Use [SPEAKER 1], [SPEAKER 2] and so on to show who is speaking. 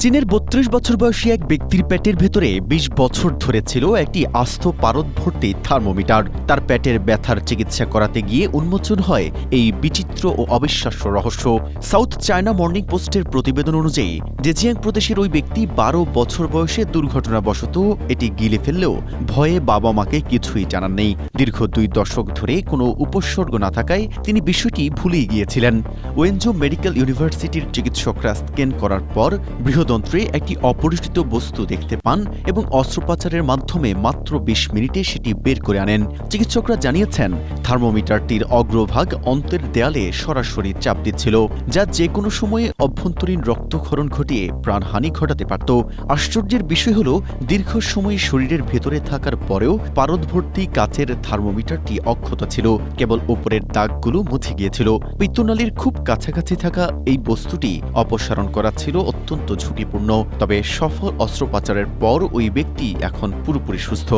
[SPEAKER 1] চীনের ৩২ বছর বয়সী এক ব্যক্তির পেটের ভেতরে ২০ বছর ধরে ছিল একটি আস্ত পারদ ভর্তি থার্মোমিটার। তার পেটের ব্যথার চিকিৎসা করাতে গিয়ে উন্মোচন হয় এই বিচিত্র ও অবিশ্বাস্য রহস্য। সাউথ চায়না মর্নিং পোস্টের প্রতিবেদন অনুযায়ী জেজিয়াং প্রদেশের ওই ব্যক্তি ১২ বছর বয়সে দুর্ঘটনাবশত এটি গিলে ফেললেও ভয়ে বাবা মাকে কিছুই জানান নেই। দীর্ঘ ২ দশক ধরে কোনো উপসর্গ না থাকায় তিনি বিষয়টি ভুলেই গিয়েছিলেন। ওয়েনজো মেডিকেল ইউনিভার্সিটির চিকিৎসকরা স্ক্যান করার পর বৃহদন্ত্রে একটি অপরিচিত বস্তু দেখতে পান এবং অস্ত্রোপচারের মাধ্যমে মাত্র ২০ মিনিটে সেটি বের করে আনেন। চিকিৎসকরা জানিয়েছেন, থার্মোমিটারটির অগ্রভাগ অন্ত্রের দেয়ালে সরাসরি চাপ দিচ্ছিল, যা যে কোনো সময়ে অভ্যন্তরীণ রক্তক্ষরণ ঘটিয়ে প্রাণহানি ঘটাতে পারত। আশ্চর্যের বিষয় হল, দীর্ঘ সময় শরীরের ভেতরে থাকার পরেও পারদভর্তি কাচের থার্মোমিটারটি অক্ষত ছিল, কেবল ওপরের দাগগুলো মুছে গিয়েছিল। পিত্তনালীর খুব কাছাকাছি থাকা এই বস্তুটি অপসারণ করা ছিল অত্যন্ত ঝুঁকিপূর্ণ। তবে সফল অস্ত্রোপচারের পর ওই ব্যক্তি এখন পুরোপুরি সুস্থ।